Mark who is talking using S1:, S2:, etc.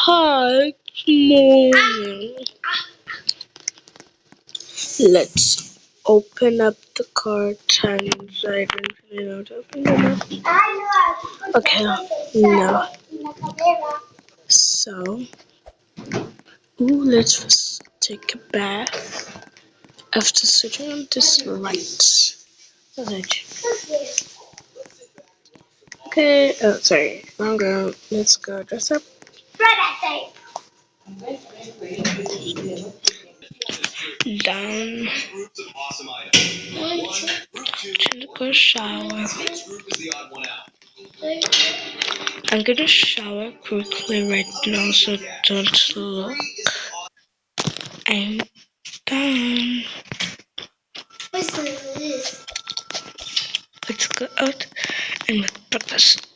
S1: hot morning. Let's open up the curtains. I don't really know how to open them up. Okay, no. So, let's first take a bath after switching on this light. Okay, oh, sorry, wrong girl. Let's go dress up. Down. To go shower. I'm gonna shower quickly right now, so don't look. I'm done. Let's go out and make breakfast.